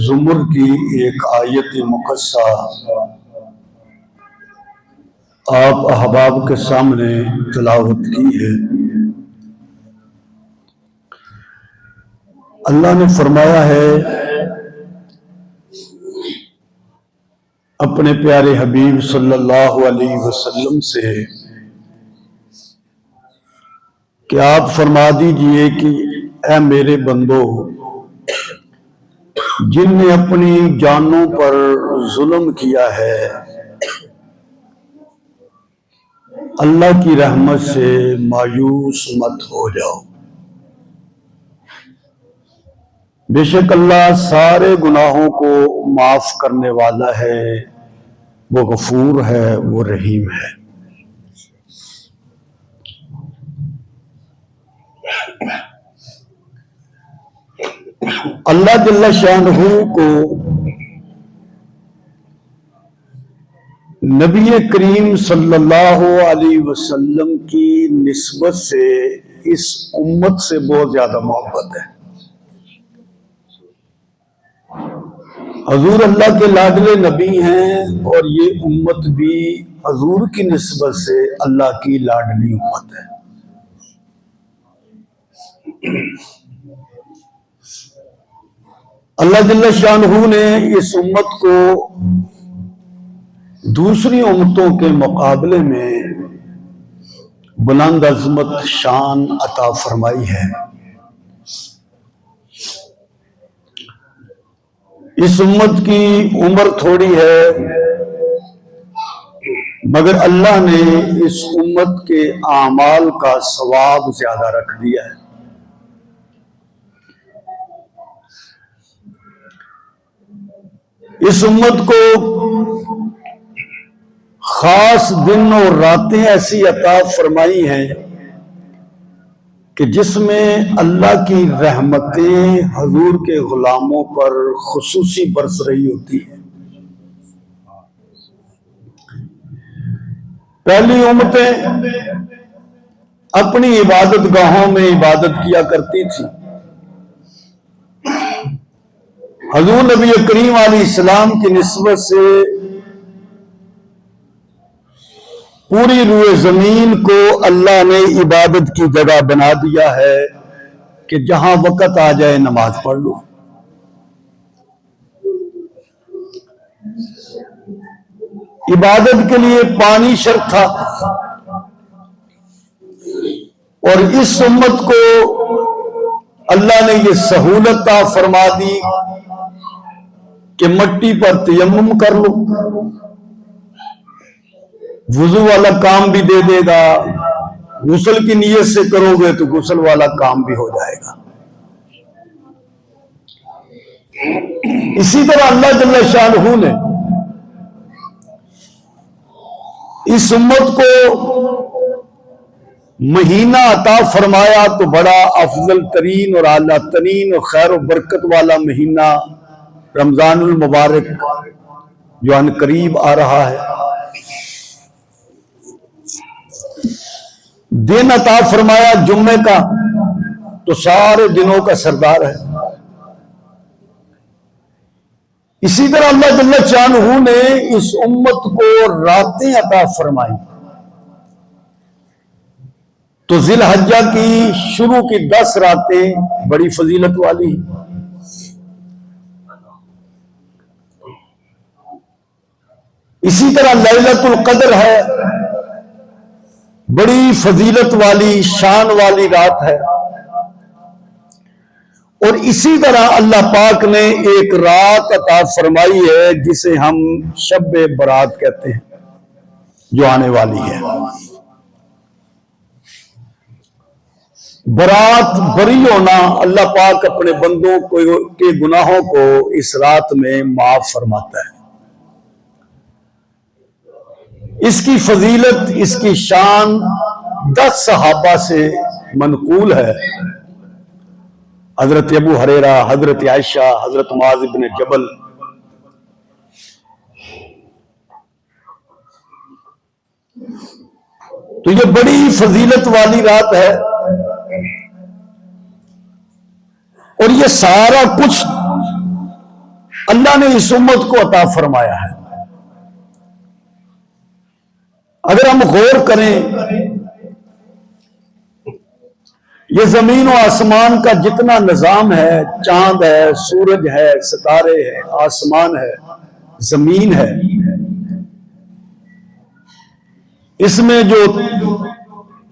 زمر کی ایک آیت مقدسہ آپ احباب کے سامنے تلاوت کی ہے۔ اللہ نے فرمایا ہے اپنے پیارے حبیب صلی اللہ علیہ وسلم سے کہ آپ فرما دیجئے کہ اے میرے بندو، جن نے اپنی جانوں پر ظلم کیا ہے اللہ کی رحمت سے مایوس مت ہو جاؤ۔ بے شک اللہ سارے گناہوں کو معاف کرنے والا ہے، وہ غفور ہے، وہ رحیم ہے۔ اللہ جل شانہ کو نبی کریم صلی اللہ علیہ وسلم کی نسبت سے اس امت سے بہت زیادہ محبت ہے۔ حضور اللہ کے لاڈلے نبی ہیں اور یہ امت بھی حضور کی نسبت سے اللہ کی لاڈلی امت ہے۔ اللہ جل شانہ نے اس امت کو دوسری امتوں کے مقابلے میں بلند عظمت شان عطا فرمائی ہے۔ اس امت کی عمر تھوڑی ہے مگر اللہ نے اس امت کے اعمال کا ثواب زیادہ رکھ دیا ہے۔ اس امت کو خاص دن اور راتیں ایسی عطا فرمائی ہیں کہ جس میں اللہ کی رحمتیں حضور کے غلاموں پر خصوصی برس رہی ہوتی ہیں۔ پہلی امتیں اپنی عبادت گاہوں میں عبادت کیا کرتی تھی۔ حضور نبی کریم علیہ السلام کی نسبت سے پوری روئے زمین کو اللہ نے عبادت کی جگہ بنا دیا ہے کہ جہاں وقت آ جائے نماز پڑھ لو۔ عبادت کے لیے پانی شرط تھا اور اس امت کو اللہ نے یہ سہولت عطا فرما دی کہ مٹی پر تیمم کر لو، وضو والا کام بھی دے دے گا، غسل کی نیت سے کرو گے تو غسل والا کام بھی ہو جائے گا۔ اسی طرح اللہ جل شانہ نے اس امت کو مہینہ عطا فرمایا تو بڑا افضل ترین اور اعلیٰ ترین اور خیر و برکت والا مہینہ رمضان المبارک جو ان قریب آ رہا ہے۔ دن عطا فرمایا جمعے کا تو سارے دنوں کا سردار ہے۔ اسی طرح اللہ جل شانہ نے اس امت کو راتیں عطا فرمائی تو ذی الحجہ کی شروع کی 10 راتیں بڑی فضیلت والی۔ اسی طرح لیلۃ القدر ہے، بڑی فضیلت والی شان والی رات ہے۔ اور اسی طرح اللہ پاک نے ایک رات عطا فرمائی ہے جسے ہم شب برات کہتے ہیں جو آنے والی ہے۔ برات بری ہونا، اللہ پاک اپنے بندوں کے گناہوں کو اس رات میں معاف فرماتا ہے۔ اس کی فضیلت، اس کی شان 10 صحابہ سے منقول ہے۔ حضرت ابو ہریرہ، حضرت عائشہ، حضرت معاذ بن جبل۔ تو یہ بڑی فضیلت والی رات ہے اور یہ سارا کچھ اللہ نے اس امت کو عطا فرمایا ہے۔ اگر ہم غور کریں، یہ زمین و آسمان کا جتنا نظام ہے، چاند ہے، سورج ہے، ستارے ہے، آسمان ہے، زمین ہے، اس میں جو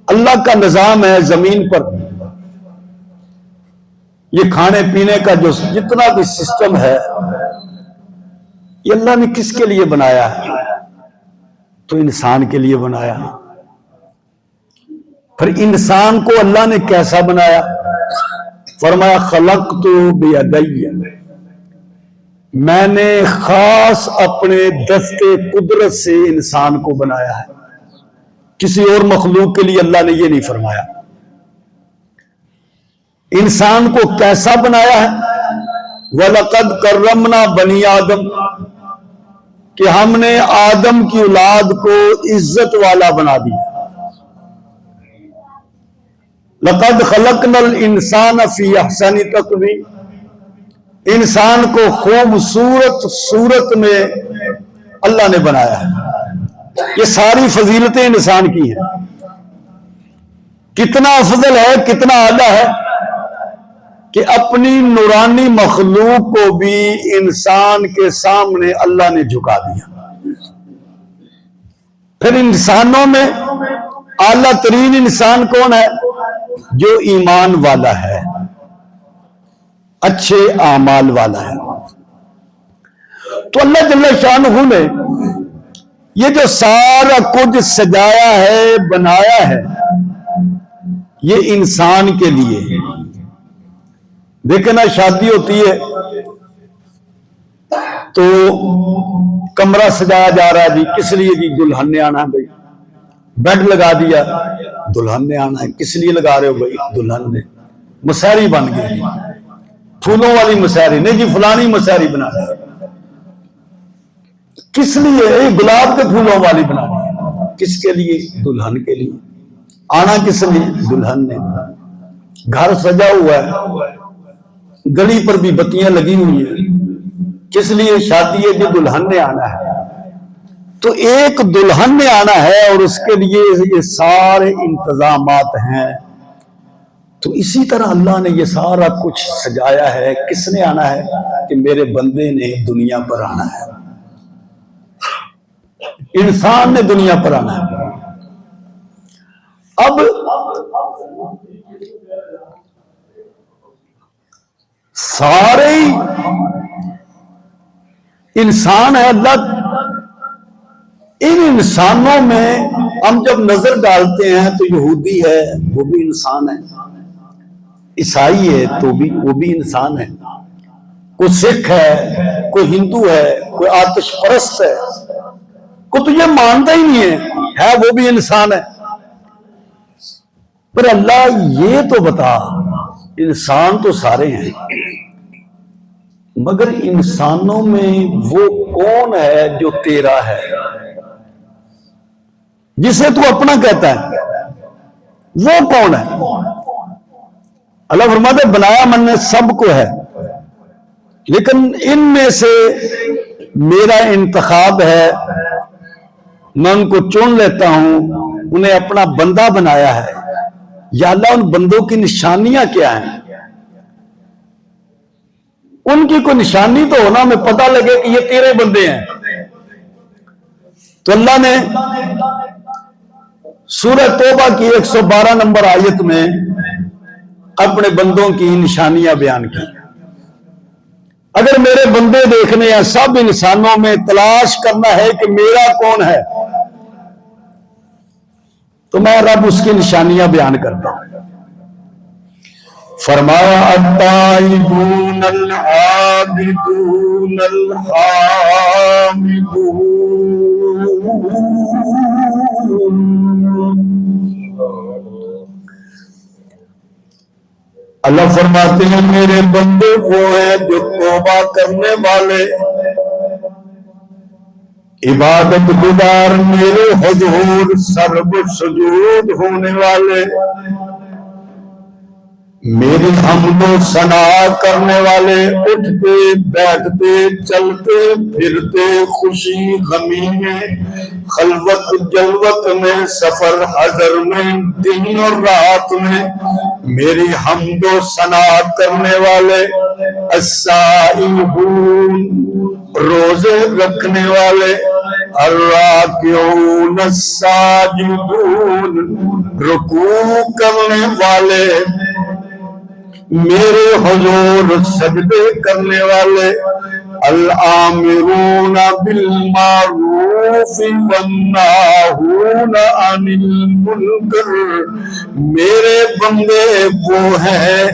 اللہ کا نظام ہے زمین پر، یہ کھانے پینے کا جو جتنا بھی سسٹم ہے، یہ اللہ نے کس کے لیے بنایا ہے؟ تو انسان کے لیے بنایا۔ پھر انسان کو اللہ نے کیسا بنایا؟ فرمایا خلقت بیدی، میں نے خاص اپنے دست قدرت سے انسان کو بنایا ہے، کسی اور مخلوق کے لیے اللہ نے یہ نہیں فرمایا۔ انسان کو کیسا بنایا ہے؟ وَلَقَدْ كَرَّمْنَا بَنِي آدم، کہ ہم نے آدم کی اولاد کو عزت والا بنا دیا۔ لَقَدْ خَلَقْنَا الْإِنسَانَ فِي أَحْسَنِ تَقْوِيمٍ، انسان کو خوبصورت صورت میں اللہ نے بنایا ہے۔ یہ ساری فضیلتیں انسان کی ہیں۔ کتنا افضل ہے، کتنا اعلیٰ ہے کہ اپنی نورانی مخلوق کو بھی انسان کے سامنے اللہ نے جھکا دیا۔ پھر انسانوں میں اعلیٰ ترین انسان کون ہے؟ جو ایمان والا ہے، اچھے اعمال والا ہے۔ تو اللہ جل شانہ نے یہ جو سارا کچھ سجایا ہے، بنایا ہے، یہ انسان کے لیے۔ دیکھیں نا، شادی ہوتی ہے تو کمرہ سجایا جا رہا ہے، جی کس لیے؟ جی دلہن نے آنا ہے بھائی۔ بیڈ لگا دیا، دلہن نے آنا ہے۔ کس لیے لگا رہے ہو بھائی؟ دلہن نے۔ مسہری بن گئی، پھولوں والی مسہری نہیں جی، فلانی مسہری بنا دی۔ کس لیے؟ گلاب کے پھولوں والی بنانی ہے۔ کس کے لیے؟ دلہن کے لیے۔ آنا کس لیے؟ دلہن نے۔ گھر سجا ہوا ہے، گلی پر بھی بتیاں لگی ہوئی ہیں، کس لیے؟ شادی ہے جی، دلہن نے آنا ہے۔ تو ایک دلہن نے آنا ہے اور اس کے لیے یہ سارے انتظامات ہیں۔ تو اسی طرح اللہ نے یہ سارا کچھ سجایا ہے۔ کس نے آنا ہے؟ کہ میرے بندے نے دنیا پر آنا ہے، انسان نے دنیا پر آنا ہے۔ اب سارے انسان ہے، اللہ ان انسانوں میں ہم جب نظر ڈالتے ہیں تو یہودی ہے وہ بھی انسان ہے، عیسائی ہے تو بھی وہ بھی انسان ہے، کوئی سکھ ہے، کوئی ہندو ہے، کوئی آتش پرست ہے، کوئی تو یہ مانتا ہی نہیں ہے وہ بھی انسان ہے۔ پر اللہ یہ تو بتا، انسان تو سارے ہیں، مگر انسانوں میں وہ کون ہے جو تیرا ہے، جسے تو اپنا کہتا ہے؟ وہ کون ہے؟ اللہ فرماتا ہے بنایا من نے سب کو ہے، لیکن ان میں سے میرا انتخاب ہے، میں ان کو چن لیتا ہوں، انہیں اپنا بندہ بنایا ہے۔ یا اللہ ان بندوں کی نشانیاں کیا ہیں؟ ان کی کوئی نشانی تو ہونا، ہمیں پتہ لگے کہ یہ تیرے بندے ہیں۔ تو اللہ نے سورہ توبہ کی 112 نمبر آیت میں اپنے بندوں کی نشانیاں بیان کی۔ اگر میرے بندے دیکھنے ہیں، سب انسانوں میں تلاش کرنا ہے کہ میرا کون ہے، تو میں رب اس کی نشانیاں بیان کرتا ہوں۔ فرمایا التائبون العابدون الحامدون، اللہ فرماتے ہیں میرے بندے وہ ہیں جو توبہ کرنے والے، عبادت گزار، میرے حضور سرب سجود ہونے والے، میری حمد و ثنا کرنے والے اٹھتے بیٹھتے چلتے پھرتے خوشی غمی میں خلوت جلوت میں سفر حضر میں دن اور رات میں میری حمد و ثنا کرنے والے السائحون روزے رکھنے والے الراکعون الساجدون رکوع کرنے والے میرے حضور سجدے کرنے والے الآمرون بالمعروف والناہون عن المنکر میرے بندے وہ ہیں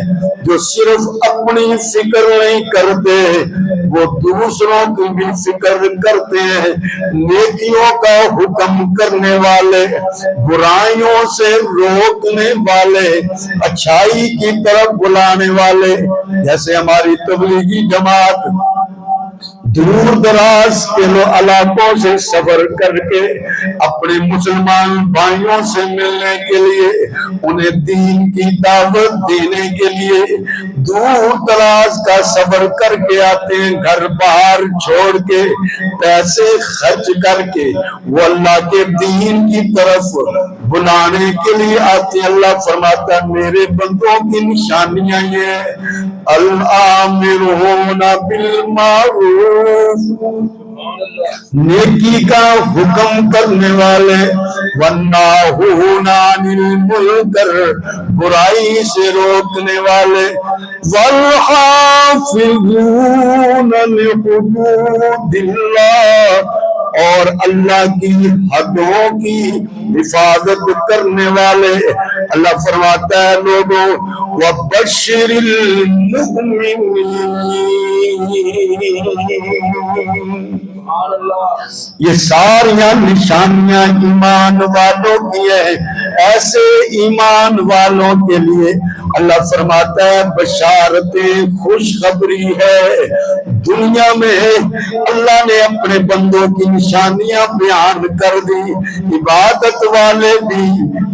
جو صرف اپنی فکر نہیں کرتے وہ دوسروں کی بھی فکر کرتے ہیں نیکیوں کا حکم کرنے والے برائیوں سے روکنے والے اچھائی کی طرف بلانے والے جیسے ہماری تبلیغی جماعت دور دراز کے علاقوں سے سفر کر کے اپنے مسلمان بھائیوں سے ملنے کے لیے انہیں دین کی دعوت دینے کے لیے دور دراز کا سفر کر کے آتے ہیں گھر باہر چھوڑ کے پیسے خرچ کر کے وہ اللہ کے دین کی طرف بلانے کے لیے آتے ہیں اللہ فرماتا ہے میرے بندوں کی نشانیاں یہ الآمرون بالمعروف نیکی کا حکم کرنے والے والناہون عن المنکر برائی سے روکنے والے والحافظون لحدود اللہ اور اللہ کی حدوں کی حفاظت کرنے والے اللہ فرماتا ہے لوگوں وَبَشِّرِ الْمُؤْمِنِينَ یہ ساریاں نشانیاں ایمان والوں کی ہیں ایسے ایمان والوں کے لیے اللہ فرماتا ہے بشارت خوشخبری ہے دنیا میں اللہ نے اپنے بندوں کی نشانیاں بیان کر دی عبادت والے بھی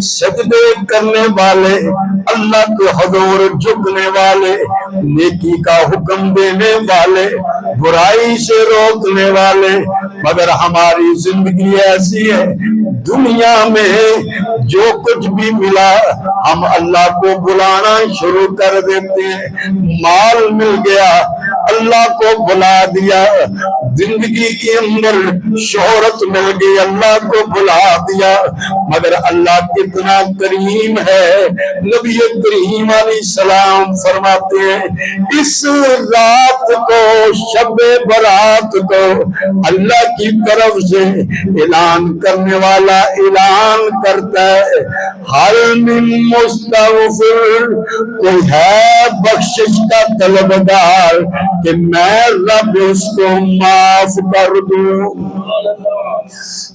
سجدے کرنے والے اللہ کے حضور جھکنے والے نیکی کا حکم دینے والے برائی سے روکنے والے مگر ہماری زندگی ایسی ہے دنیا میں جو کچھ بھی ملا ہم اللہ کو بلانا شروع کر دیتے ہیں مال مل گیا اللہ کو بلا دیا زندگی کے اندر شہرت مل گئی اللہ کو بلا دیا مگر اللہ کتنا کریم ہے نبی کریم علیہ السلام فرماتے ہیں اس رات کو شب برات کو اللہ کی طرف سے اعلان کرنے والا اعلان کرتا ہے حل من مستغفر کوئی ہے بخشش کا طلبگار کہ میں رب اس کو معاف کر دوں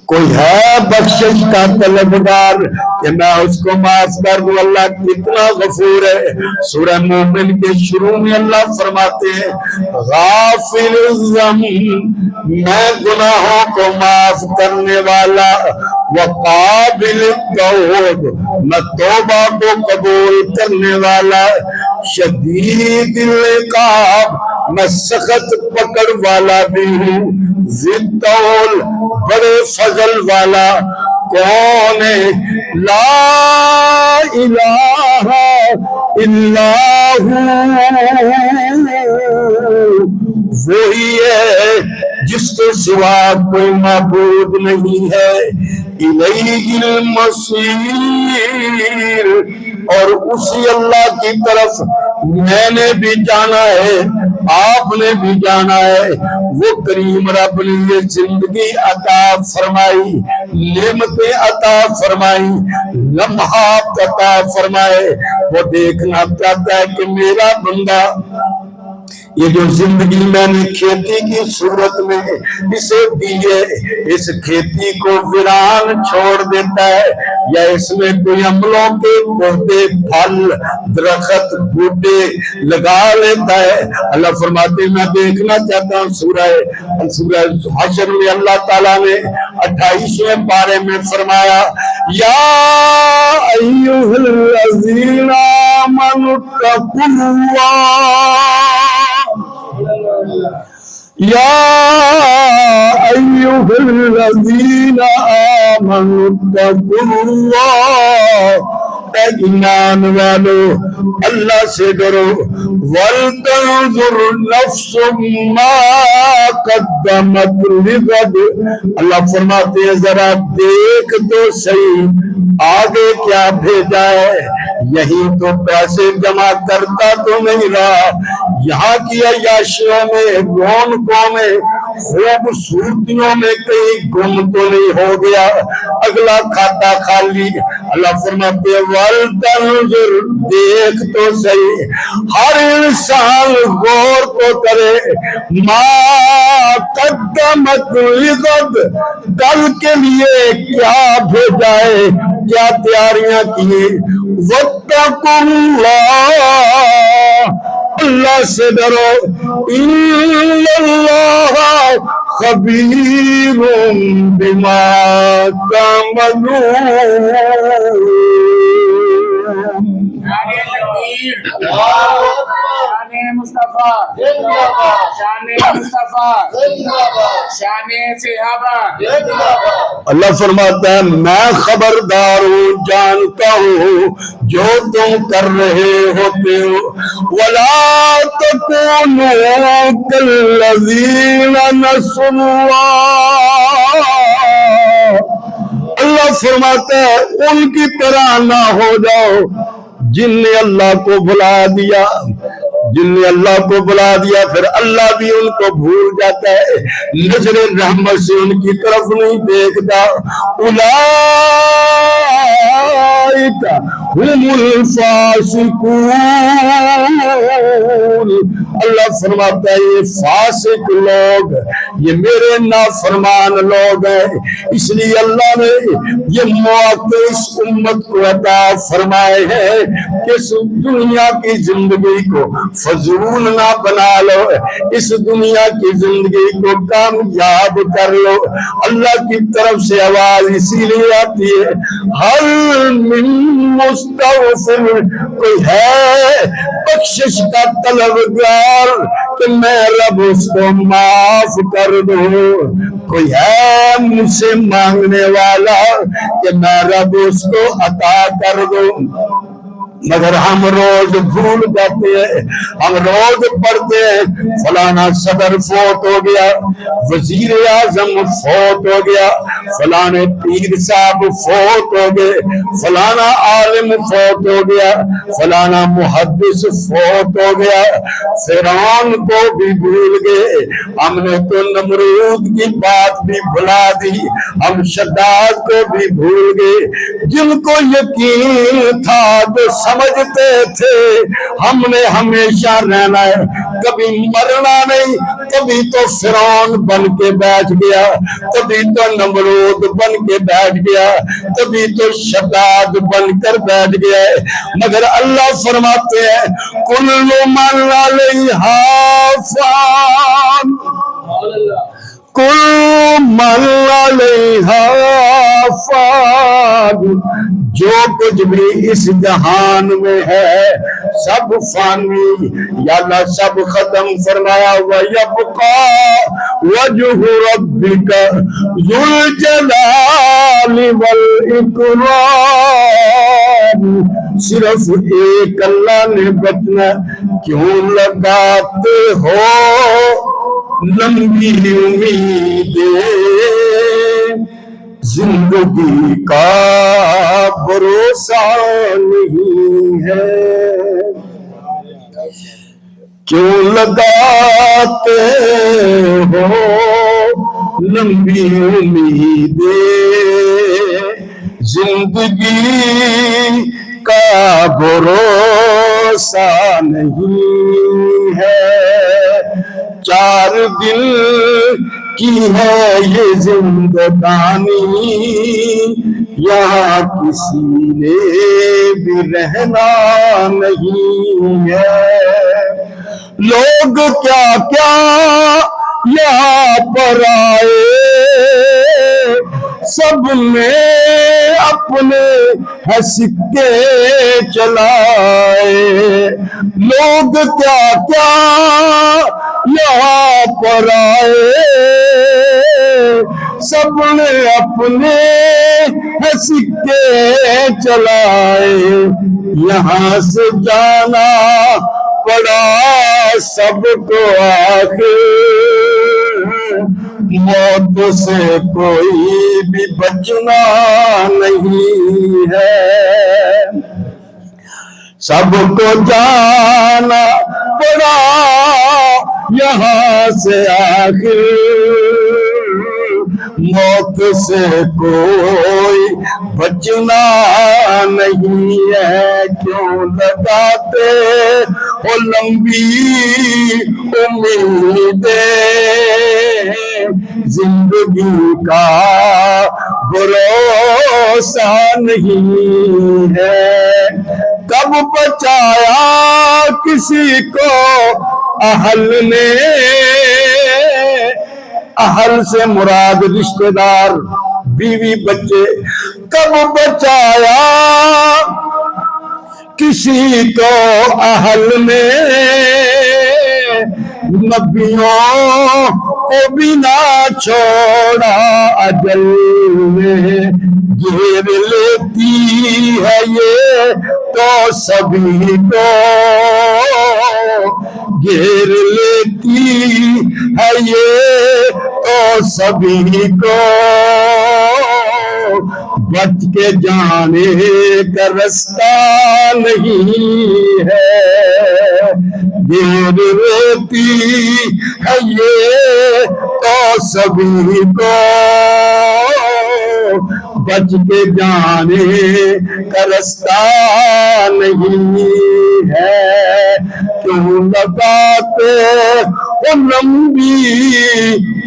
کوئی ہے بخشش کا طلبگار کہ میں اس کو معاف کر دوں اللہ کتنا غفور ہے سورہ مومن کے شروع میں اللہ فرماتے ہیں غافر الذنب میں گناہوں کو معاف کرنے والا وقابل التوب میں توبہ کو قبول کرنے والا شدید العقاب میں سخت پکڑ والا بھی ہوں ذی الطول بڑے فضل والا کون ہے لا الہ الا وہی ہے جس کے سوا کوئی معبود نہیں ہے الیہ المصیر اور اسی اللہ کی طرف میں نے بھی جانا ہے آپ نے بھی جانا ہے وہ کریم رب نے یہ زندگی عطا فرمائی نعمتیں عطا فرمائی لمحات عطا فرمائے وہ دیکھنا چاہتا ہے کہ میرا بندہ یہ جو زندگی میں نے کھیتی کی صورت میں اسے دیے، اس کھیتی کو ویران چھوڑ دیتا ہے یا اس میں کوئی عملوں کے پودے پھل درخت بوٹے لگا لیتا ہے؟ اللہ فرماتے میں دیکھنا چاہتا ہوں سورہ حشر میں اللہ تعالیٰ نے 28ویں پارے میں فرمایا یا ایھا الذین آمنوا اتقوا اللہ یا ایھا الذین آمنوا اتقوا اللہ، اے ایمان والو اللہ سے ڈرو، وَلْتَنظُرْ نَفْسٌ مَا قَدَّمَتْ لِغَدٍ، اللہ فرماتے ہیں ذرا دیکھ تو صحیح آگے کیا بھیجا ہے، یہی تو پیسے جمع کرتا تو نہیں رہا، یہاں کی عیاشیوں میں رونقوں میں خوبصورتیوں میں کہیں گم تو نہیں ہو گیا، اگلا کھاتا خالی؟ اللہ فرماتے ہیں وَلْتَنظُرْ، دیکھ تو صحیح، ہر انسان غور تو کرے، ما قدمت لغد، کل کے لیے کیا بھیجا ہے، کیا تیاریاں کی، واتقوا اللہ، اللہ سے ڈرو، ان اللہ خبیر بما تعملون۔ شان مصطفیٰ، شان مصطفیٰ، شان صحابہ۔ اللہ فرماتا ہے میں خبردار ہوں، جانتا ہوں جو تم کر رہے ہوتے ہو، وَلَا تَكُونُوا كَالَّذِينَ نَسُوا اللَّهَ، اللہ فرماتا ہے ان کی طرح نہ ہو جاؤ جن نے اللہ کو بھلا دیا، جن نے اللہ کو بھلا دیا پھر اللہ بھی ان کو بھول جاتا ہے، نظر رحمت سے ان کی طرف نہیں دیکھتا، اولئک هم الفاسقون، اللہ فرماتا ہے یہ فاسق لوگ، یہ میرے نافرمان لوگ ہیں، اس لیے اللہ نے یہ مواقع اس امت کو عطا فرمائے ہیں کہ اس دنیا کی زندگی کو فضول نہ بنا لو، اس دنیا کی زندگی کو کامیاب کر لو۔ اللہ کی طرف سے آواز اسی لیے آتی ہے ہل من مستغفر، کوئی ہے بخشش کا طلبگار کہ میں رب اس کو معاف کر دوں، کوئی ہے مجھ سے مانگنے والا کہ میں رب اس کو عطا کر دوں، مگر ہم روز بھول جاتے ہیں، ہم روز پڑھتے ہیں فلانا صدر فوت ہو گیا، وزیر اعظم فوت ہو گیا، فلانے پیر صاحب فوت ہو گئے، فلانا عالم فوت ہو گیا، فلانا محدث فوت ہو گیا، فرعون کو بھی بھول گئے، ہم نے تو نمرود کی بات بھی بھلا دی، ہم شداد کو بھی بھول گئے، جن کو یقین تھا جو سمجھتے تھے ہم نے ہمیشہ رہنا ہے، کبھی مرنا نہیں، کبھی تو فرعون بن کے بیٹھ گیا، کبھی تو نمرود بن کے بیٹھ گیا، کبھی تو شداد بن کر بیٹھ گیا، مگر اللہ فرماتے ہیں کل من علیہا فان، کل من علیہا فان، جو کچھ بھی اس جہان میں ہے سب فانی، یا اللہ سب ختم فرمایا، وَيَبْقَى وَجْهُ رَبِّكَ ذُو الْجَلَالِ وَالْإِكْرَامِ، صرف ایک اللہ نے بچنا، کیوں لگاتے ہو لمبی امیدیں، زندگی کا بھروسہ نہیں ہے، کیوں لگاتے ہو لمبی امیدیں، زندگی کا بھروسہ نہیں ہے، 4 دل کی ہے یہ زندگانی، یہاں کسی نے بھی رہنا نہیں ہے۔ لوگ کیا کیا یہاں پر آئے، سب نے اپنے سکے چلائے۔ لوگ کیا کیا یہاں پر آئے، سب نے اپنے سکے چلائے، یہاں سے جانا پڑا سب کو آخر، موت سے کوئی بھی بچنا نہیں ہے۔ سب کو جانا پڑا یہاں سے آخر، موت سے کوئی بچنا نہیں ہے۔ کیوں لگاتے ہو لمبی امیدیں، زندگی کا بھروسہ نہیں ہے۔ کب بچایا کسی کو اہل نے، اہل سے مراد رشتہ دار، بیوی بچے، کب بچایا کسی کو اہل نے، نبیوں کو بھی نہ چھوڑا اجل میں، گھیر لیتی ہے یہ تو سبھی کو، گھیر لیتی ہے یہ تو سبھی کو، بچ کے جانے کا رستہ نہیں ہے۔ گھیر لیتی ہے یہ تو سبھی کو، بچ کے جانے کا رستہ نہیں ہے۔ کیوں لگاتے ہو لمبی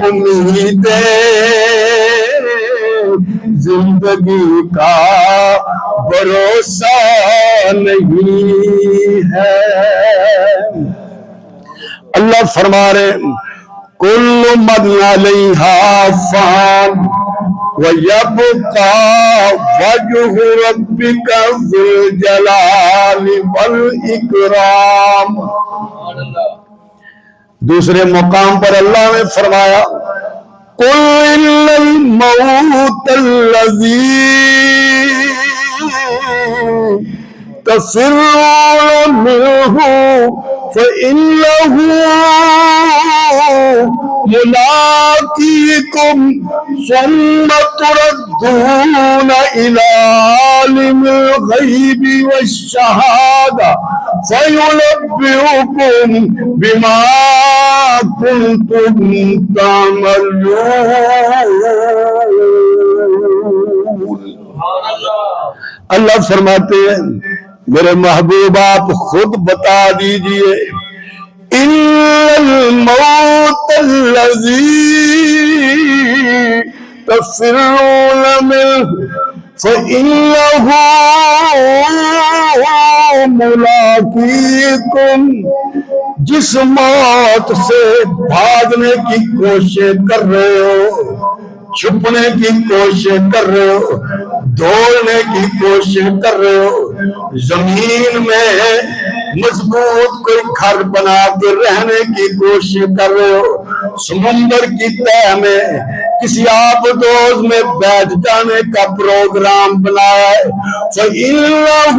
امیدیں، زندگی کا بھروسہ نہیں ہے۔ اللہ فرما رہے کل من علیہا فان وَيَبْقَى وَجْهُ رَبِّكَ ذُو الْجَلَالِ وَالْإِكْرَامِ۔ دوسرے مقام پر اللہ نے فرمایا قُلْ إِلَّا الْمَوْتَ الَّذِي تَفِرُّونَ مِنْهُ فَإِنَّهُ مُلَاقِيكُمْ ثُمَّ تُرَدُّونَ إِلَى عَالِمِ الْغَيْبِ وَالشَّهَادَةِ فَيُنَبِّئُكُم بِمَا كُنتُمْ تَعْمَلُونَ۔ اللہ فرماتے ہیں میرے محبوب آپ خود بتا دیجئے إِلَّا الْمَوْتَ الَّذِي تَفِرُّونَ مِنْهُ فَإِنَّهُ مُلَاقِيكُمْ، جس موت سے بھاگنے کی کوشش کر رہے ہو، چھپنے کی کوشش کر رہے ہو، دوڑنے کی کوشش کر رہے ہو، زمین میں مضبوط کوئی گھر بنا کے رہنے کی کوشش کر رہے ہو، سمندر کی تہہ میں کسی آبدوز میں بیٹھ جانے کا پروگرام بنایا ہے، فَإِنَّهُ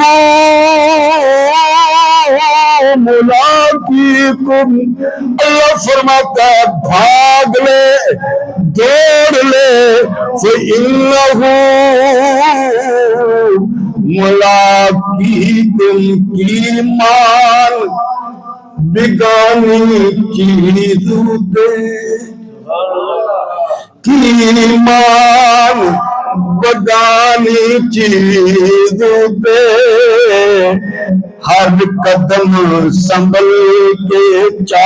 مُلَاقِيكُمْ، اللہ فرماتا ہے بھاگ لے، دوڑ لے، فَإِنَّهُ مُلَاقِيكُمْ کی مان بگانی چیزوں کی مان بدانی چیز پہ ہر قدم سنبھل کے چا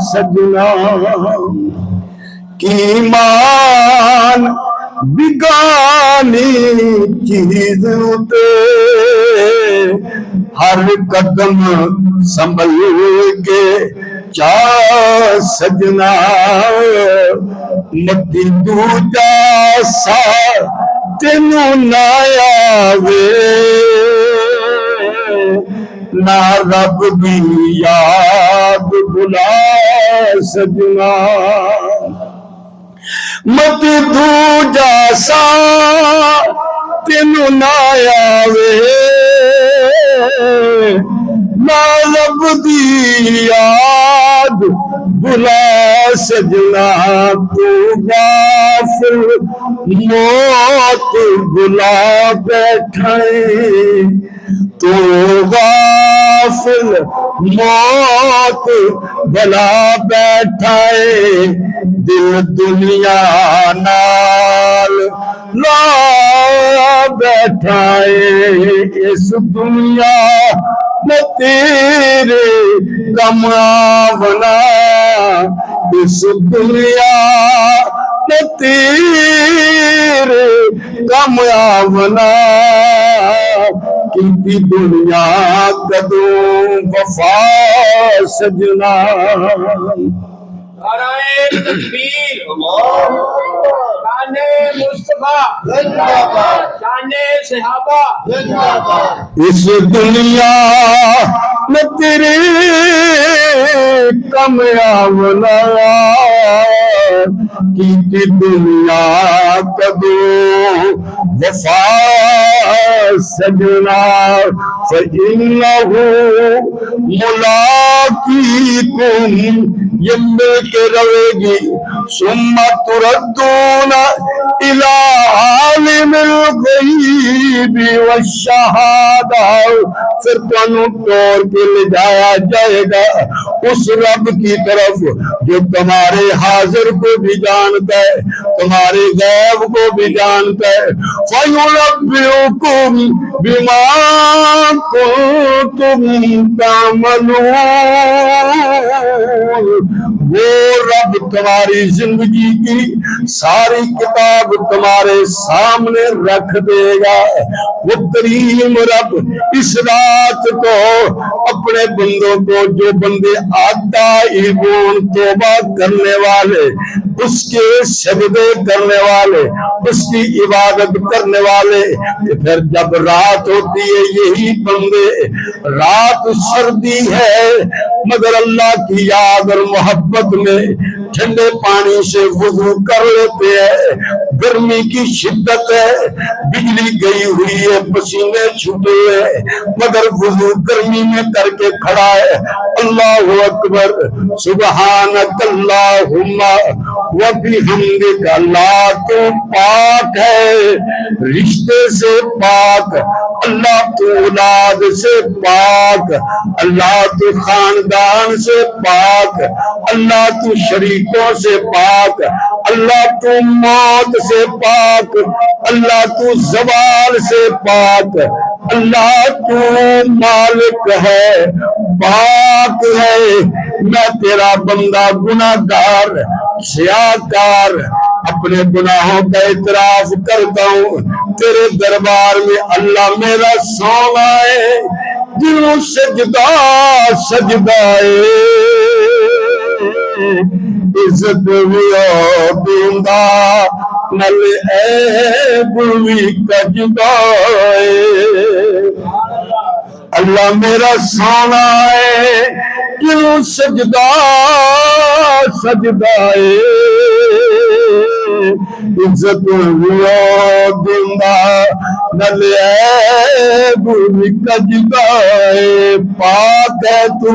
سجنا ایمان بگانی چیز پہ ہر قدم سنبھل کے چا سجنا متی دوجا سا تینوں نہ آوے نہ رب دی یاد بلا سجنا مت دوجا سا تینوں نہ آوے نہ رب دی یاد بلا سجنا تو غافل موت بلا بیٹھے تو غافل موت بلا بیٹھے دل دنیا نال لا بیٹھائے اس دنیا میں تیرے کم آونا اس دنیا میں تیرے کم آونا کی دنیا کدوں وفا سجنا نعرہ تکبیر شان مصطفیٰ شان صحابہ اس دنیا میں تیرے کم آونا کی دنیا کدوں وفا سجنا فإنه ملاقیکم یہ مل کے رہے گی ثم تردون الى عالم الغیب والشہادہ پھر تمہیں توڑ کے لے جایا جائے گا اس رب کی طرف جو تمہارے حاضر کو بھی جانتا ہے تمہارے غیب کو بھی جانتا ہے فَيُنَبِّئُكُم بِمَا كُنتُمْ تَعْمَلُونَ وہ رب تمہاری زندگی کی ساری کتاب تمہارے سامنے رکھ دے گا وہ کریم رب اس رات کو اپنے بندوں کو جو بندے آتائبون توبہ کرنے والے اس کے سجدے کرنے والے اس کی عبادت کرنے والے پھر جب رات ہوتی ہے یہی بندے رات سردی ہے مگر اللہ کی یاد اور محبت میں ٹھنڈے پانی سے وضو کر لیتے ہیں گرمی کی شدت ہے بجلی گئی ہوئی ہے پسینے چھوٹے ہیں مگر وضو گرمی میں کر کے کھڑا ہے اللہ اکبر سبحانک اللہم وبحمدک اللہ تو پاک ہے رشتے سے پاک اللہ تو اولاد سے پاک اللہ تو خاندان سے پاک اللہ تو شریکوں سے پاک اللہ تو موت سے پاک اللہ تو زوال سے پاک اللہ تو مالک ہے پاک ہے میں تیرا بندہ گناہگار سیاہکار اپنے گناہوں کا اعتراف کرتا ہوں تیرے دربار میں اللہ میرا سونا ہے دلوں سجدہ سجدائے عزت ویو دیندہ نل اے بلوی کجدائے اللہ میرا سونا ہے کیوں سجدہ سجدائے عزت ویو دیندہ نل اے بلوی کجدائے پاک ہے تو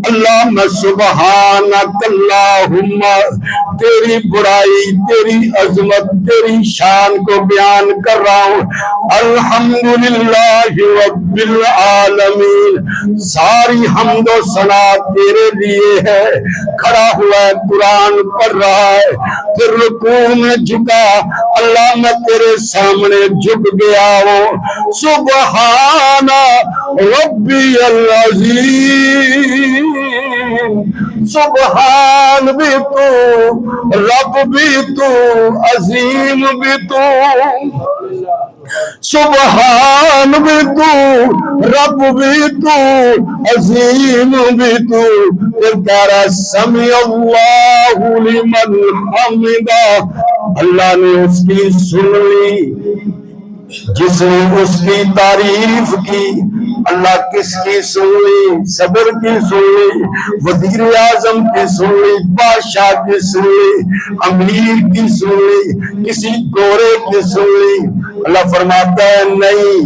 اللہ میں سبحانک اللہم تیری برائی تیری عظمت تیری شان کو بیان کر رہا ہوں الحمدللہ رب العالمین ساری حمد و ثنا تیرے لیے ہے کھڑا ہوا ہے قرآن پڑھ رہا ہے پھر رکوع رکوع میں جھکا، اللہ میں تیرے سامنے جھک گیا ہوں۔ سبحان ربی العظیم، سبحان بھی تو، رب بھی تو، عظیم بھی تو، سبحان بھی تو، رب بھی تو، عظیم بھی تو۔ پھر کہہ رہا سمیع اللہ لمن حمدہ، اللہ نے اس کی سن لی جس نے اس کی تعریف کی۔ اللہ کس کی سن لی؟ صبر کی سن لی، وزیر اعظم کی سن لی، بادشاہ کی سن لی، امیر کی سن لی، کسی گورے کی سن لی۔ اللہ فرماتا ہے نہیں،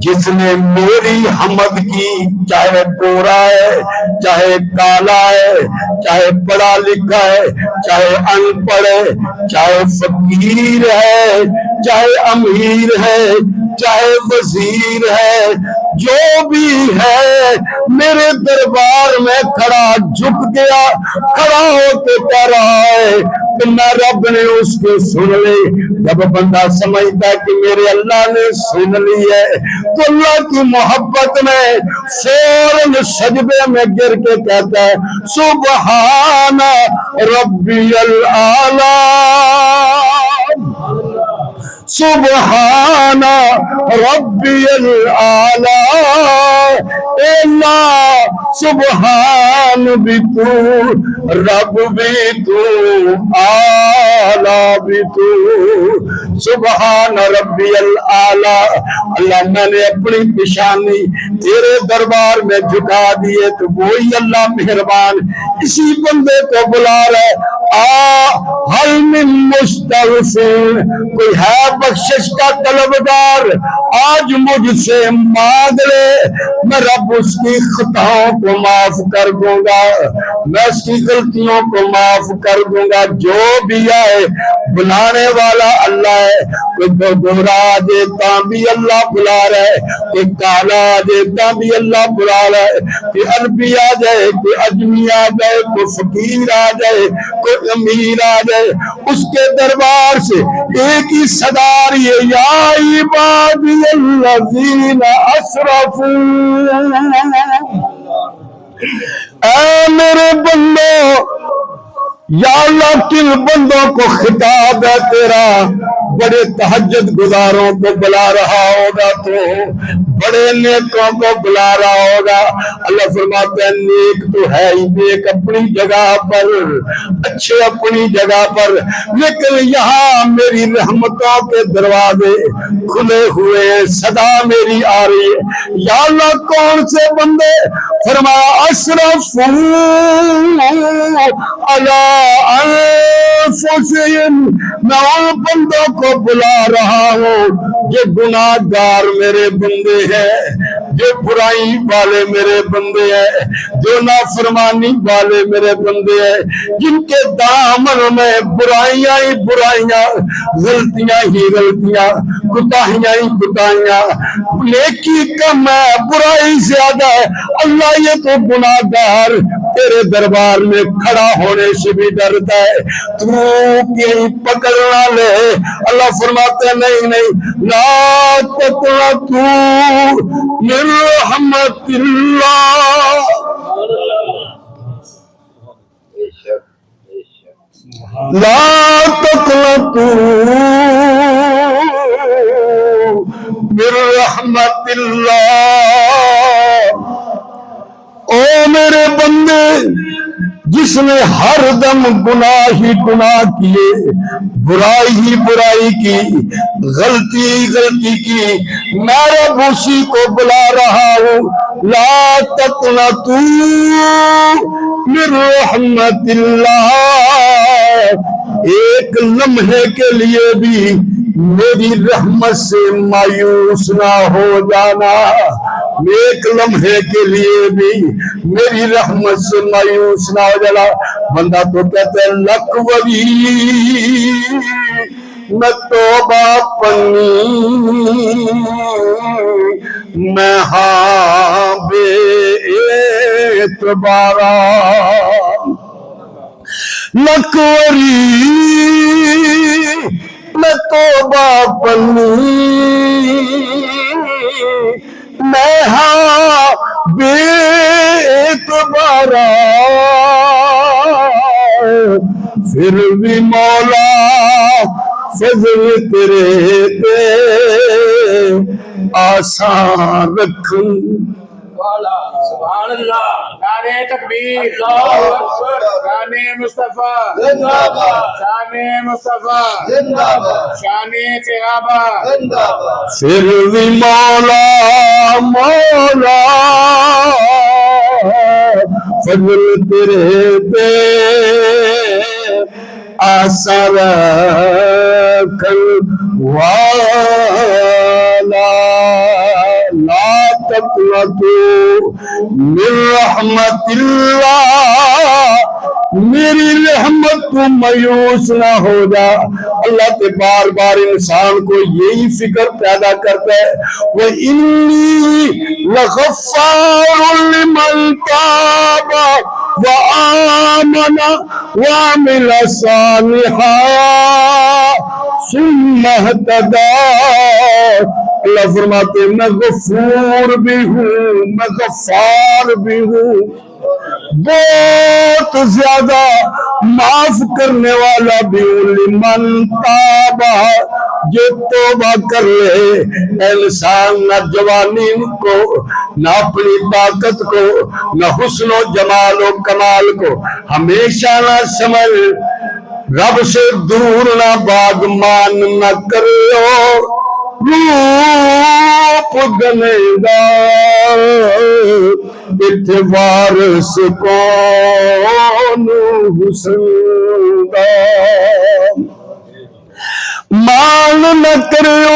جس نے میری حمد کی، چاہے گورا ہے، چاہے کالا ہے، چاہے پڑھا لکھا ہے، چاہے ان پڑھ ہے، چاہے فقیر ہے، چاہے امیر ہے، چاہے وزیر ہے، جو بھی ہے میرے دربار میں کھڑا جھک گیا، کھڑا ہو کے کہہ رہا ہے کہ میں رب نے اس کو سن لی۔ جب بندہ سمجھتا ہے کہ میرے اللہ نے سن لی ہے تو اللہ کی محبت میں فوراً سجدے میں گر کے کہتا ہے سبحان ربی الاعلی، سبحان ربی الاعلی، اللہ سبحان بھی تو، رب بھی تو، اعلی بھی تو، سبحان ربی الاعلی۔ اللہ میں نے اپنی پیشانی تیرے دربار میں جھکا دیے تو وہی اللہ مہربان اسی بندے کو بلا رہے، حل من مستغفر، کوئی ہے بخشش کا طلبگار، آج مجھ سے مانگ لے، میں رب اس کی خطاؤں کو معاف کر دوں گا، میں اس کی غلطیوں کو معاف کر دوں گا۔ جو بھی آئے بلانے والا اللہ ہے، کوئی گورا دیتا بھی اللہ بلا رہا ہے، کوئی کالا دیتا بھی اللہ بلا رہا ہے، کوئی عربی آ جائے، کوئی اجمی آ جائے، کوئی فقیر آ جائے، کوئی امیر آ جائے، اس کے دربار سے ایک ہی صدا رہی ہے، یا عبادی الذین اسرفوا، اے میرے بندو، یا اللہ کن بندوں کو خطاب ہے تیرا؟ بڑے تہجد گزاروں کو بلا رہا ہوگا، تو بڑے نیکوں کو بلا رہا ہوگا۔ اللہ فرماتے ہیں نیک تو ہے ہی، نیک اپنی جگہ پر، اچھے اپنی جگہ پر، لیکن یہاں میری رحمتوں کے دروازے کھلے ہوئے ہیں، صدا میری آ رہی ہے۔ یا اللہ کون سے بندے؟ فرمایا اسرفوا علی انفسہم، میں ان بندوں کو بلا رہا ہوں جو گناہ گار میرے بندے ہیں، جو برائی والے میرے بندے ہیں، جو نافرمانی والے میرے بندے ہیں، جن کے دامن میں برائیاں ہی برائیاں، غلطیاں ہی غلطیاں، کوتاہیاں ہی کوتاہیاں، نیکی کم ہے برائی زیادہ ہے۔ اللہ یہ تو گناہ گار تیرے دربار میں کھڑا ہونے سے بھی ڈرتا ہے، تو کہیں پکڑ نہ لے۔ اللہ فرماتے ہیں نہیں نہیں، لا تقنطوا من رحمت اللہ، لا تقنطوا من رحمت اللہ۔ او میرے بندے، جس نے ہر دم گناہ ہی گناہ کیے، برائی ہی برائی کی، غلطی ہی غلطی کی، میں رب اسی کو بلا رہا ہوں، لا تقنطوا من رحمت اللہ، ایک لمحے کے لیے بھی میری رحمت سے مایوس نہ ہو جانا، ایک لمحے کے لیے بھی میری رحمت سے مایوس نہ ہو جانا۔ بندہ تو کہتا ہے لک ولی میں توبہ پنی، میں ہاں بے اعتبارا، لک ولی میں توبہ پنی میں ہاں بے اعتبارا پھر بھی مولا فضل تیرے تے آسان رکھن والا سبحان اللہ نعرہ تکبیر اللہ اکبر شان مصطفیٰ زندہ باد شان مصطفیٰ زندہ باد شان صحابہ زندہ باد پھر بھی مولا مولا فضل تیرے پہ آسان رکھن والا لا تقنطوا من رحمت اللہ میری رحمت کو مایوس نہ ہو جا. اللہ تے بار بار انسان کو یہی فکر پیدا کرتا ہے وَإِنِّي لَغَفَّارٌ لِمَنْ تَابَ وَآمَنَ وَعَمِلَ صَالِحًا ثُمَّ اهْتَدَىٰ. اللہ فرماتے ہیں میں غفور بھی ہوں میں غفار بھی ہوں بہت زیادہ معاف کرنے والا بھی ہوں. لمن تابا جو توبہ کر لے. انسان نہ جوانی کو نہ اپنی طاقت کو نہ حسن و جمال و کمال کو ہمیشہ نہ سمجھ رب سے دور نہ باغمان نہ کرو روپ گنیدا اتھے وارث کون حسن دا مان نہ کرو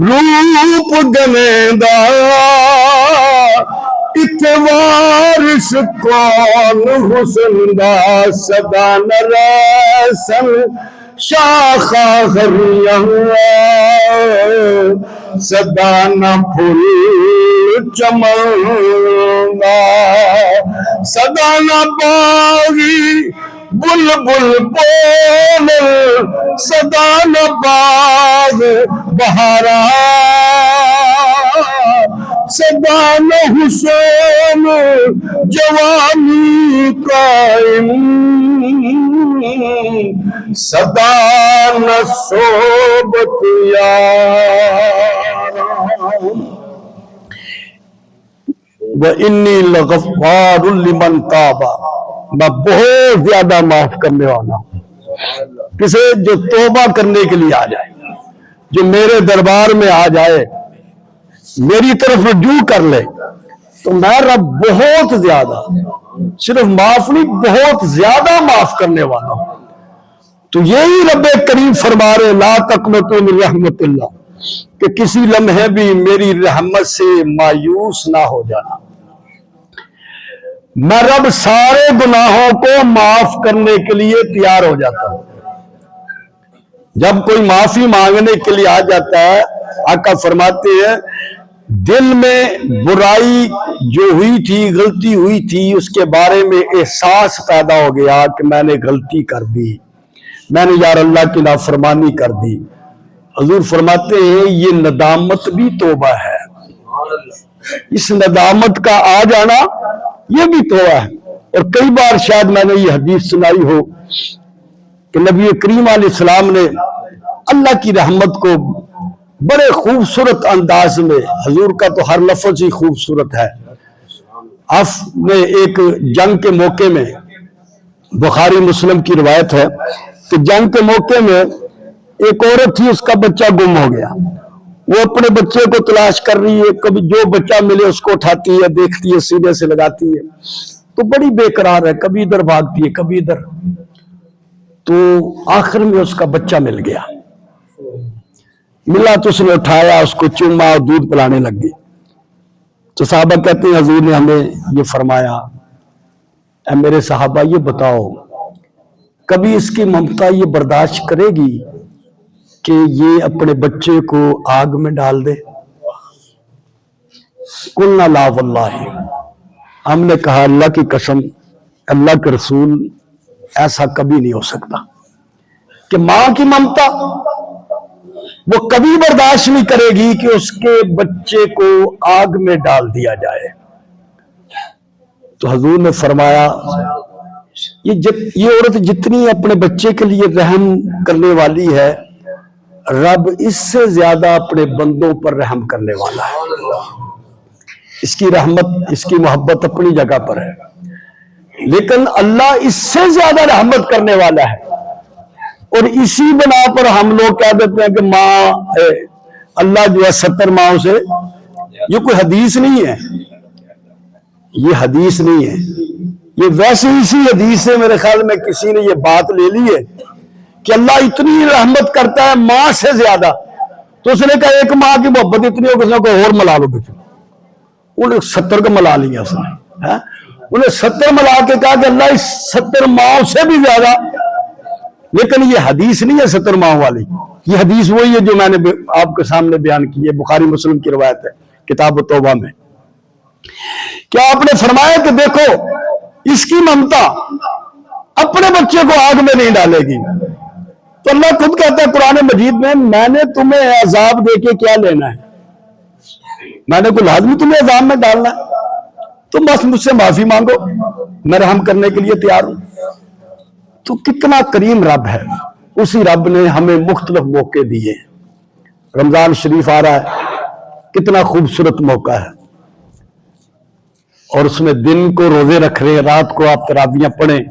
روپ گنیدا اتھے وارث کون حسن دا سدا نہ رسن شاخا غریاں سدا نہ پھول چمندا سدا نہ باغی بلبل بول سدا نہ باغ بہارا سدا نہ حسین جوانی قائم سدا نہ صحبت یار. وَإِنِّي لَغَفَّارٌ لِمَنْ تَابَ میں بہت زیادہ معاف کرنے والا ہوں کسے جو توبہ کرنے کے لیے آ جائے جو میرے دربار میں آ جائے میری طرف رجوع کر لے تو میں رب بہت زیادہ صرف معاف نہیں بہت زیادہ معاف کرنے والا ہوں. تو یہی رب کریم فرما رہے لا تقنطوا من رحمت اللہ کہ کسی لمحے بھی میری رحمت سے مایوس نہ ہو جانا. میں رب سارے گناہوں کو معاف کرنے کے لیے تیار ہو جاتا ہوں. جب کوئی معافی مانگنے کے لیے آ جاتا ہے آقا فرماتے ہیں دل میں برائی جو ہوئی تھی غلطی ہوئی تھی اس کے بارے میں احساس پیدا ہو گیا کہ میں نے غلطی کر دی میں نے یار اللہ کی نافرمانی کر دی. حضور فرماتے ہیں یہ ندامت بھی توبہ ہے. اس ندامت کا آ جانا یہ بھی توبہ ہے. اور کئی بار شاید میں نے یہ حدیث سنائی ہو کہ نبی کریم علیہ السلام نے اللہ کی رحمت کو بڑے خوبصورت انداز میں حضور کا تو ہر لفظ ہی خوبصورت ہے. آپ نے ایک جنگ کے موقع میں بخاری مسلم کی روایت ہے کہ جنگ کے موقع میں ایک عورت تھی اس کا بچہ گم ہو گیا. وہ اپنے بچے کو تلاش کر رہی ہے کبھی جو بچہ ملے اس کو اٹھاتی ہے دیکھتی ہے سینے سے لگاتی ہے تو بڑی بے قرار ہے کبھی ادھر بھاگتی ہے کبھی ادھر. تو آخر میں اس کا بچہ مل گیا ملا تو اس نے اٹھایا اس کو چوما اور دودھ پلانے لگ گئی. تو صحابہ کہتے ہیں حضور نے ہمیں یہ فرمایا اے میرے صحابہ یہ بتاؤ کبھی اس کی ممتا یہ برداشت کرے گی کہ یہ اپنے بچے کو آگ میں ڈال دے؟ قلنا لا واللہ ہم نے کہا اللہ کی قسم اللہ کے رسول ایسا کبھی نہیں ہو سکتا. کہ ماں کی ممتا وہ کبھی برداشت نہیں کرے گی کہ اس کے بچے کو آگ میں ڈال دیا جائے. تو حضور نے فرمایا یہ عورت جتنی اپنے بچے کے لیے رحم کرنے والی ہے، رب اس سے زیادہ اپنے بندوں پر رحم کرنے والا ہے. اس کی رحمت، اس کی محبت اپنی جگہ پر ہے، لیکن اللہ اس سے زیادہ رحمت کرنے والا ہے. اور اسی بنا پر ہم لوگ کہہ دیتے ہیں کہ ماں اللہ جو ہے 70 ماؤں سے، یہ کوئی حدیث نہیں ہے، یہ حدیث نہیں ہے. یہ ویسے اسی حدیث سے میرے خیال میں کسی نے یہ بات لے لی ہے کہ اللہ اتنی رحمت کرتا ہے ماں سے زیادہ. تو اس نے کہا ایک ماں کی محبت اتنی ہو کہ کوئی اور ملا لو بچوں. انہیں 70 کو ملا لیا اس نے، انہیں 70 ملا کے کہا کہ اللہ اس 70 ماؤں سے بھی زیادہ. لیکن یہ حدیث نہیں ہے 70 ماؤں والی، یہ حدیث وہی ہے جو میں نے آپ کے سامنے بیان کی ہے، بخاری مسلم کی روایت ہے کتاب التوبہ میں. کیا آپ نے فرمایا کہ دیکھو اس کی ممتا اپنے بچے کو آگ میں نہیں ڈالے گی. تو اللہ خود کہتا ہے قرآن مجید میں نے تمہیں عذاب دے کے کیا لینا ہے؟ میں نے کوئی لازمی تمہیں عذاب میں ڈالنا ہے؟ تم بس مجھ سے معافی مانگو، میں رحم کرنے کے لیے تیار ہوں. تو کتنا کریم رب ہے. اسی رب نے ہمیں مختلف موقع دیے. رمضان شریف آ رہا ہے، کتنا خوبصورت موقع ہے، اور اس میں دن کو روزے رکھ رہے ہیں، رات کو آپ تراویحیں پڑھیں،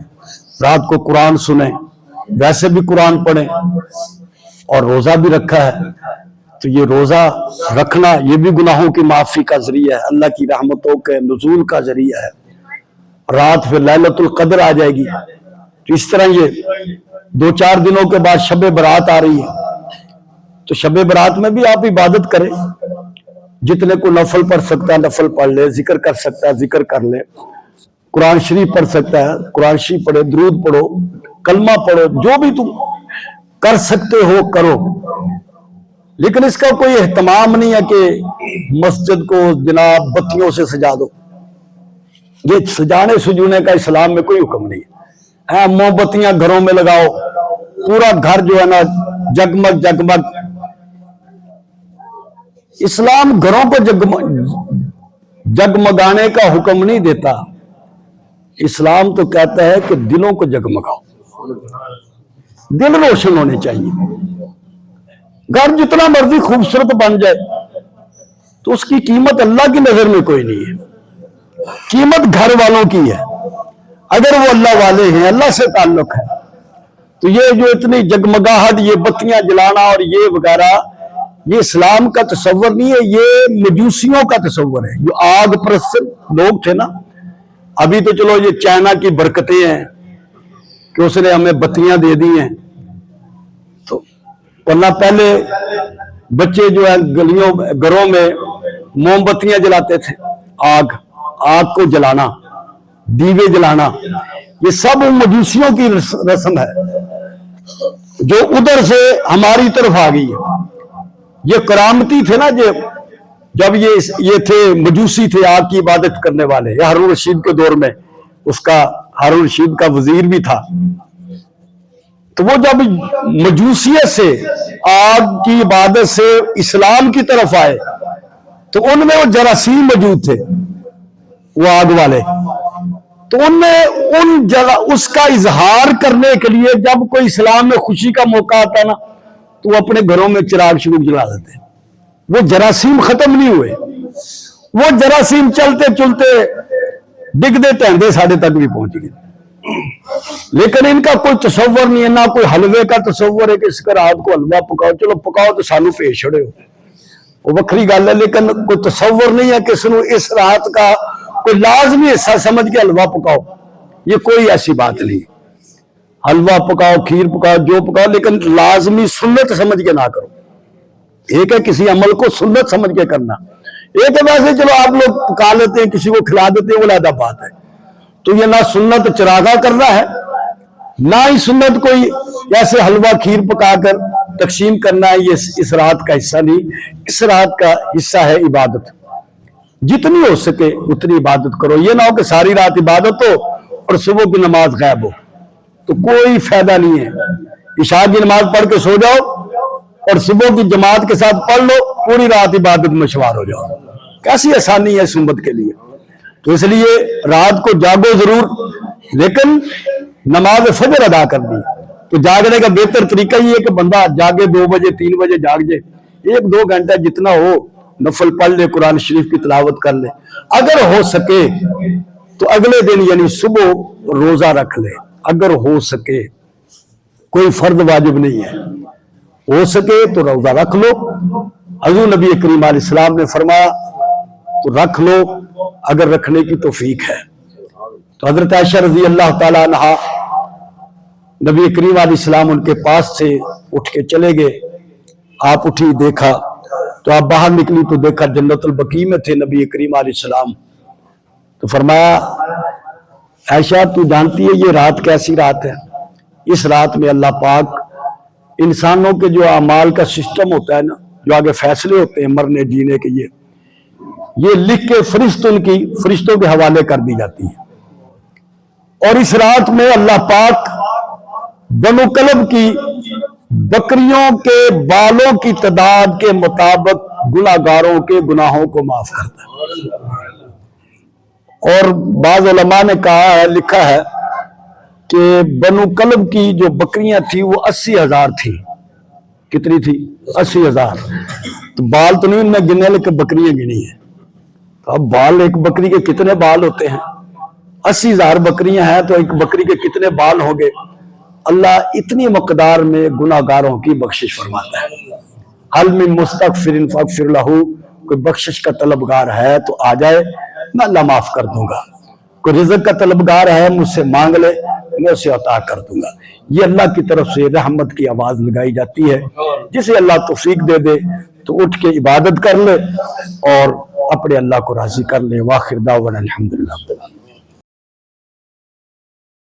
رات کو قرآن سنیں، ویسے بھی قرآن پڑھیں، اور روزہ بھی رکھا ہے. تو یہ روزہ رکھنا یہ بھی گناہوں کی معافی کا ذریعہ ہے، اللہ کی رحمتوں کے نزول کا ذریعہ ہے. رات پھر لیلۃ القدر آ جائے گی. تو اس طرح یہ 2-4 دنوں کے بعد شب برات آ رہی ہے. تو شب برات میں بھی آپ عبادت کریں، جتنے کو نفل پڑھ سکتا ہے نفل پڑھ لے، ذکر کر سکتا ہے ذکر کر لے، قرآن شریف پڑھ سکتا ہے قرآن شریف پڑھے، درود پڑھو، کلمہ پڑھو، جو بھی تم کر سکتے ہو کرو. لیکن اس کا کوئی اہتمام نہیں ہے کہ مسجد کو جناب بتیوں سے سجا دو. یہ سجانے سجونے کا اسلام میں کوئی حکم نہیں ہے. موم بتیاں گھروں میں لگاؤ، پورا گھر جو ہے نا جگمگ جگمگ. اسلام گھروں کو جگمگانے کا حکم نہیں دیتا. اسلام تو کہتا ہے کہ دلوں کو جگمگاؤ، دل روشن ہونے چاہیے. گھر جتنا مرضی خوبصورت بن جائے تو اس کی قیمت اللہ کی نظر میں کوئی نہیں ہے، قیمت گھر والوں کی ہے. اگر وہ اللہ والے ہیں، اللہ سے تعلق ہے، تو یہ جو اتنی جگمگاہٹ، یہ بتیاں جلانا اور یہ وغیرہ، یہ اسلام کا تصور نہیں ہے، یہ مجوسیوں کا تصور ہے. جو آگ پرست لوگ تھے نا، ابھی تو چلو یہ چائنا کی برکتیں ہیں کہ اس نے ہمیں بتیاں دے دی ہیں. تو ورنہ پہلے بچے جو ہے گھروں میں موم بتیاں جلاتے تھے، آگ کو جلانا، دیوے جلانا، یہ سب مجوسیوں کی رسم ہے جو ادھر سے ہماری طرف آ گئی ہے. یہ کرامتی تھے نا، جب یہ تھے مجوسی تھے، آگ کی عبادت کرنے والے. ہارون رشید کے دور میں ہارون رشید کا وزیر بھی تھا. تو وہ جب مجوسیت سے آگ کی عبادت سے اسلام کی طرف آئے تو ان میں وہ جراثیم موجود تھے، وہ آگ والے. تو ان نے اس کا اظہار کرنے کے لیے جب کوئی اسلام میں خوشی کا موقع آتا نا تو وہ اپنے گھروں میں چراغ شروع جلا دیتے. وہ جراثیم ختم نہیں ہوئے، وہ جراثیم چلتے چلتے ڈگتے ٹہندے ساڑھے تک بھی پہنچ گئے. لیکن ان کا کوئی تصور نہیں ہے، نہ کوئی حلوے کا تصور ہے کہ اس کا رات کو حلوہ پکاؤ. چلو پکاؤ تو سانو پیش چھڑے ہو، وہ وکری گل ہے. لیکن کوئی تصور نہیں ہے کہ اس رات کا کوئی لازمی حصہ سمجھ کے حلوہ پکاؤ. یہ کوئی ایسی بات نہیں. حلوہ پکاؤ، کھیر پکاؤ، جو پکاؤ، لیکن لازمی سنت سمجھ کے نہ کرو. ایک ہے کسی عمل کو سنت سمجھ کے کرنا، ایک ہے ویسے چلو آپ لوگ پکا لیتے ہیں، کسی کو کھلا دیتے ہیں، وہ علیحدہ بات ہے. تو یہ نہ سنت چراغا کرنا ہے، نہ ہی سنت کوئی ایسے حلوہ کھیر پکا کر تقسیم کرنا ہے. یہ اس رات کا حصہ نہیں، اس رات کا حصہ ہے عبادت. جتنی ہو سکے اتنی عبادت کرو. یہ نہ ہو کہ ساری رات عبادت ہو اور صبح کی نماز غائب ہو، تو کوئی فائدہ نہیں ہے. عشاء کی نماز پڑھ کے سو جاؤ اور صبح کی جماعت کے ساتھ پڑھ لو، پوری رات عبادت میں شمار ہو جاؤ. کیسی آسانی ہے اس امت کے لیے. تو اس لیے رات کو جاگو ضرور، لیکن نماز فجر ادا کر دی. تو جاگنے کا بہتر طریقہ یہ ہے کہ بندہ جاگے 2 بجے 3 بجے جاگ جائے، 1-2 گھنٹہ جتنا ہو نفل پڑھ لے، قرآن شریف کی تلاوت کر لے. اگر ہو سکے تو اگلے دن یعنی صبح روزہ رکھ لے، اگر ہو سکے. کوئی فرض واجب نہیں ہے، ہو سکے تو روزہ رکھ لو. حضور نبی کریم علیہ السلام نے فرمایا تو رکھ لو اگر رکھنے کی توفیق ہے. تو حضرت عائشہ رضی اللہ تعالیٰ عنہا، نبی کریم علیہ السلام ان کے پاس سے اٹھ کے چلے گئے. آپ اٹھی، دیکھا تو آپ باہر نکلی تو دیکھا جنت البقیع میں تھے نبی کریم علیہ السلام. تو فرمایا عائشہ تو جانتی ہے یہ رات کیسی رات ہے؟ اس رات میں اللہ پاک انسانوں کے جو اعمال کا سسٹم ہوتا ہے نا، جو آگے فیصلے ہوتے ہیں مرنے جینے کے، یہ لکھ کے فرشتوں کے حوالے کر دی جاتی ہے. اور اس رات میں اللہ پاک بنو کلب کی بکریوں کے بالوں کی تعداد کے مطابق گناہگاروں کے گناہوں کو معاف کرتا ہے. اور بعض علماء نے کہا ہے، لکھا ہے کہ بنو کلب کی جو بکریاں تھیں وہ 80,000 تھی. کتنی تھی؟ 80,000. تو بال تو نہیں ان میں گنے، لیکن بکریاں گنی ہیں. تو اب بال، ایک بکری کے کتنے بال ہوتے ہیں؟ 80,000 بکریاں ہیں تو ایک بکری کے کتنے بال ہوں گے؟ اللہ اتنی مقدار میں گناہگاروں کی بخشش فرماتا ہے. حل من مستغفر فاغفر لہ، کوئی بخشش کا طلبگار ہے تو آ جائے، میں اللہ معاف کر دوں گا. کوئی رزق کا طلبگار ہے مجھ سے مانگ لے، میں اسے عطا کر دوں گا. یہ اللہ کی طرف سے رحمت کی آواز لگائی جاتی ہے. جسے اللہ توفیق دے دے تو اٹھ کے عبادت کر لے اور اپنے اللہ کو راضی کر لے. واخر دعوانا الحمدللہ.